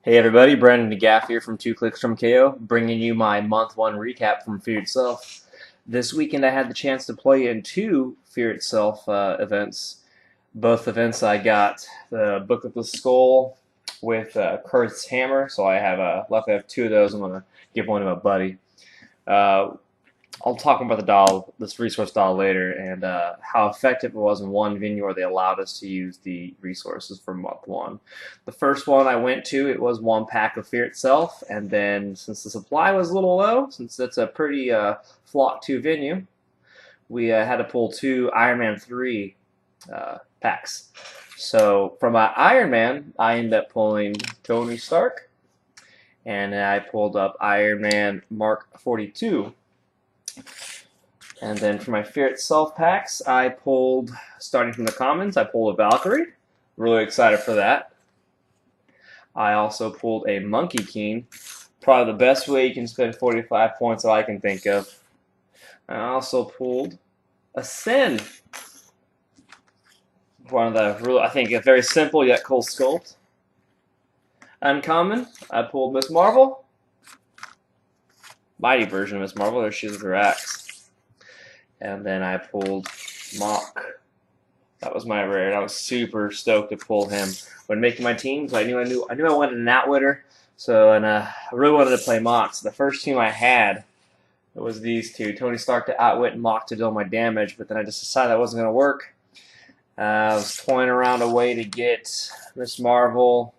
Hey everybody, Brandon DeGaff here from 2 Clicks from KO, bringing you my month 1 recap from Fear Itself. This weekend I had the chance to play in 2 Fear Itself events. Both events I got the Book of the Skull with Kurt's Hammer, so luckily I have 2 of those. I'm going to give one to my buddy. Uh, I'll talk about this resource doll later, and how effective it was in one venue where they allowed us to use the resources for month 1. The first one I went to, it was 1 pack of Fear Itself, and then since the supply was a little low, since it's a pretty flock 2 venue, we had to pull 2 Iron Man 3 packs. So from my Iron Man, I ended up pulling Tony Stark, and I pulled up Iron Man Mark 42. And then for my Fear Itself packs, I pulled, starting from the commons, I pulled a Valkyrie. Really excited for that. I also pulled a Monkey King. Probably the best way you can spend 45 points that I can think of. I also pulled a Sin. One of the, I think, a very simple yet cool sculpt. Uncommon, I pulled Miss Marvel. Mighty version of Miss Marvel, there she is with her axe. And then I pulled Mock. That was my rare, and I was super stoked to pull him. When making my teams, I knew I wanted an Outwitter, so I really wanted to play Mock. So the first team I had, it was these two: Tony Stark to outwit and Mock to deal my damage. But then I just decided that wasn't going to work. I was toying around a way to get Miss Marvel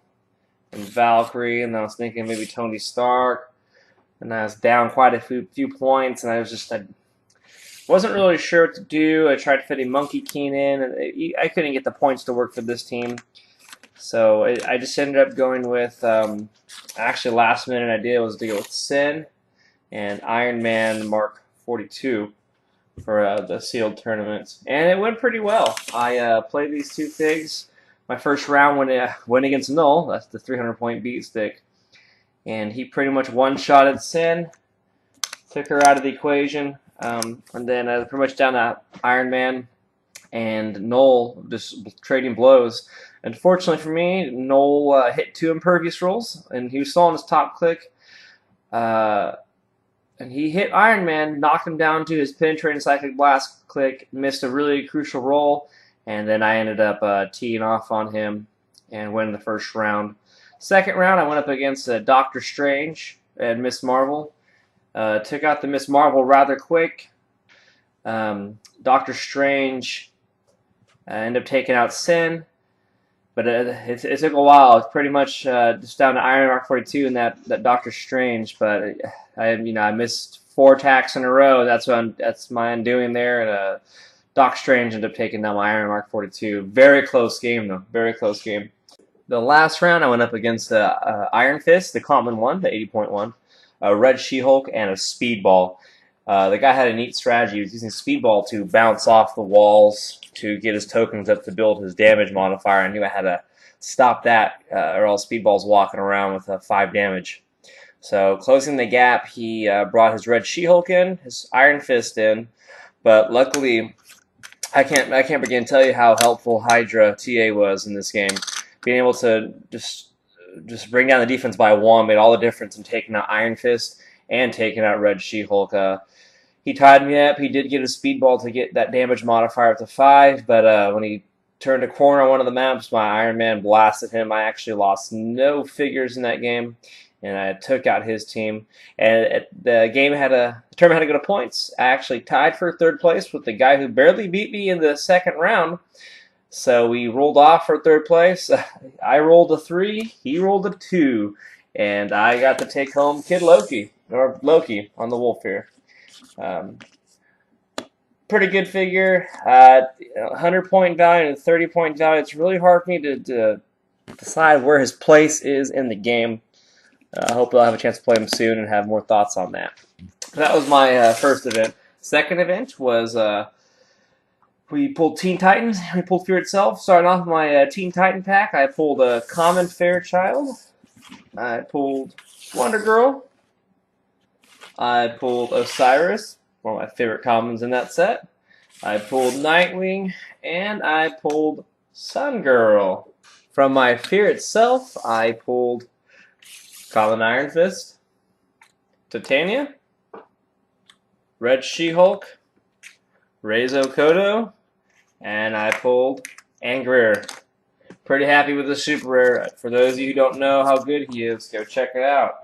and Valkyrie, and I was thinking maybe Tony Stark. And I was down quite a few points, and I wasn't really sure what to do. I tried to fit a Monkey King in, and I couldn't get the points to work for this team. So I just ended up going with, actually last minute idea was to go with Sin and Iron Man Mark 42 for the sealed tournament. And it went pretty well. I played these 2 figs. My first round went against Null, that's the 300-point beat stick. And he pretty much one-shotted Sin, took her out of the equation, and then pretty much down to Iron Man and Noel just trading blows. Unfortunately for me, Noel hit 2 impervious rolls, and he was still on his top click. And he hit Iron Man, knocked him down to his penetrating psychic blast click, missed a really crucial roll, and then I ended up teeing off on him and winning the first round. Second round, I went up against Doctor Strange and Miss Marvel. Took out the Miss Marvel rather quick. Doctor Strange ended up taking out Sin, but it took a while. It's pretty much just down to Iron Mark 42 and that Doctor Strange. But I missed 4 attacks in a row. That's my undoing there. And Doc Strange ended up taking down my Iron Mark 42. Very close game though. Very close game. The last round, I went up against Iron Fist, the common one, the 80.1, a Red She-Hulk, and a Speedball. The guy had a neat strategy. He was using Speedball to bounce off the walls to get his tokens up to build his damage modifier. I knew I had to stop that, or else Speedball's walking around with 5 damage. So closing the gap, he brought his Red She-Hulk in, his Iron Fist in, but luckily, I can't begin to tell you how helpful Hydra TA was in this game. Being able to just bring down the defense by 1 made all the difference in taking out Iron Fist and taking out Red She-Hulk. He tied me up. He did get a Speedball to get that damage modifier up to 5, but when he turned a corner on one of the maps, my Iron Man blasted him. I actually lost no figures in that game, and I took out his team. And the tournament had to go to points. I actually tied for 3rd place with the guy who barely beat me in the second round. So we rolled off for 3rd place. I rolled a 3, he rolled a 2, and I got to take home Kid Loki, or Loki, on the wolf here. Pretty good figure. 100-point value and 30-point value. It's really hard for me to decide where his place is in the game. I hope I'll have a chance to play him soon and have more thoughts on that. That was my first event. Second event was... we pulled Teen Titans. We pulled Fear Itself. Starting off with my Teen Titan pack, I pulled a Common Fairchild. I pulled Wonder Girl. I pulled Osiris, one of my favorite commons in that set. I pulled Nightwing, and I pulled Sun Girl. From my Fear Itself, I pulled Common Iron Fist, Titania, Red She-Hulk, Reizo Kodo, and I pulled Angrier. Pretty happy with the super rare. For those of you who don't know how good he is, go check it out.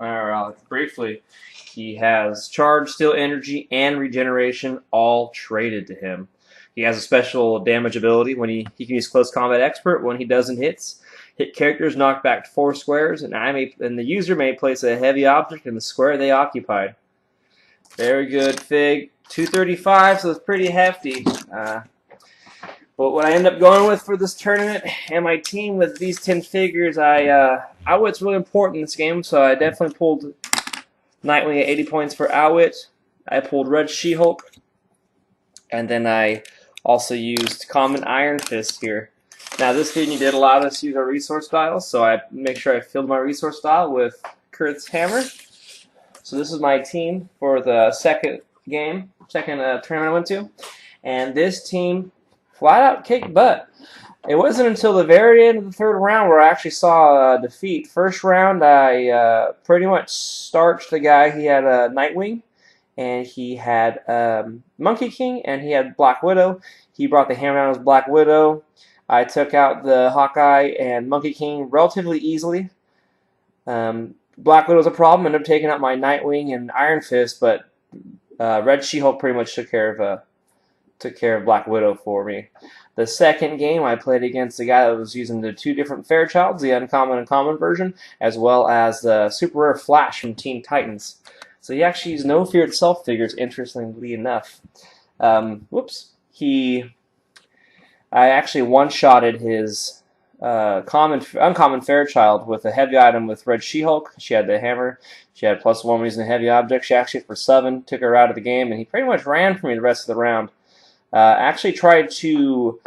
Briefly, he has charge, steel energy, and regeneration all traded to him. He has a special damage ability when he can use close combat expert when he doesn't hit characters knock back 4 squares, and the user may place a heavy object in the square they occupied. Very good fig. 235, so it's pretty hefty. But what I end up going with for this tournament and my team with these 10 figures, Outwit's really important in this game, so I definitely pulled Nightwing at 80 points for Outwit. I pulled Red She-Hulk, and then I also used Common Iron Fist here. Now this video did allow us to use our resource dials, so I make sure I filled my resource dial with Kurt's hammer. So this is my team for the second tournament I went to, and this team flat out kicked butt. It wasn't until the very end of the third round where I actually saw a defeat. First round, I pretty much starched the guy. He had a Nightwing, and he had Monkey King, and he had Black Widow. He brought the hammer down as Black Widow. I took out the Hawkeye and Monkey King relatively easily. Black Widow was a problem. Ended up taking out my Nightwing and Iron Fist, but Red She-Hulk pretty much took care of Black Widow for me. The second game, I played against a guy that was using the 2 different Fairchilds, the uncommon and common version, as well as the super rare Flash from Teen Titans. So he actually used no Fear Itself figures, interestingly enough. I actually one-shotted his uncommon Fairchild with a heavy item with Red She-Hulk. She had the hammer. She had +1 when using a heavy object. She actually, for 7, took her out of the game, and he pretty much ran for me the rest of the round. Actually tried to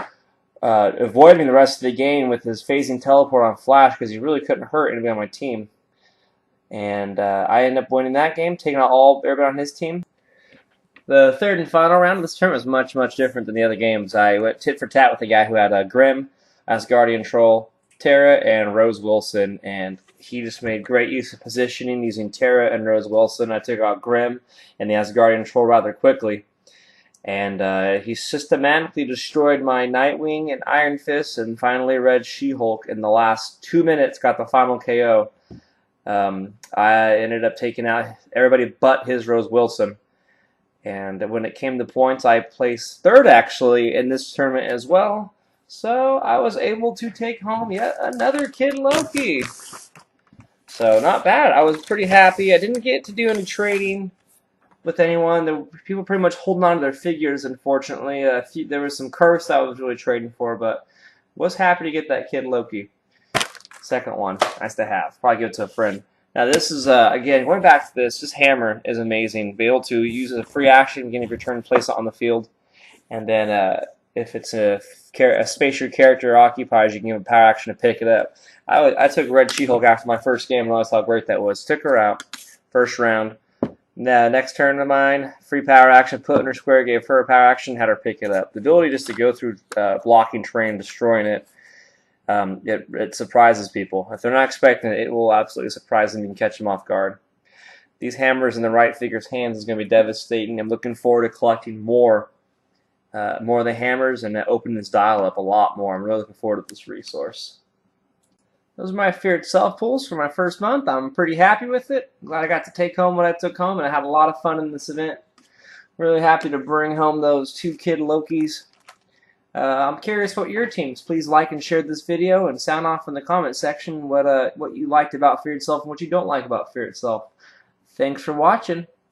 avoid me the rest of the game with his phasing teleport on Flash because he really couldn't hurt anybody on my team. And I ended up winning that game, taking out everybody on his team. The third and final round of this tournament was much, much different than the other games. I went tit for tat with a guy who had Grimm, Asgardian Troll, Terra, and Rose Wilson, and he just made great use of positioning using Terra and Rose Wilson. I took out Grimm and the Asgardian Troll rather quickly, and he systematically destroyed my Nightwing and Iron Fist, and finally Red She-Hulk in the last 2 minutes got the final KO. I ended up taking out everybody but his Rose Wilson. And when it came to points, I placed 3rd actually in this tournament as well. So I was able to take home yet another Kid Loki. So not bad. I was pretty happy. I didn't get to do any trading with anyone. The people pretty much holding on to their figures, unfortunately. There was some curse that I was really trading for, but was happy to get that Kid Loki. Second one. Nice to have. Probably give it to a friend. Now this is, again, going back to this hammer is amazing. Be able to use a free action, beginning of your turn, place it on the field. And then if it's a space your character occupies, you can give a power action to pick it up. I took Red She-Hulk after my first game and realized how great that was. Took her out, first round. Now, next turn of mine, free power action, put in her square, gave her a power action, had her pick it up. The ability just to go through blocking terrain, destroying it, it surprises people. If they're not expecting it, it will absolutely surprise them and catch them off guard. These hammers in the right figure's hands is going to be devastating. I'm looking forward to collecting more of the hammers and opening this dial up a lot more. I'm really looking forward to this resource. Those are my Fear Itself pulls for my first month. I'm pretty happy with it. Glad I got to take home what I took home, and I had a lot of fun in this event. Really happy to bring home those 2 Kid Lokis. I'm curious what your teams. Please like and share this video and sound off in the comment section what you liked about Fear Itself and what you don't like about Fear Itself. Thanks for watching.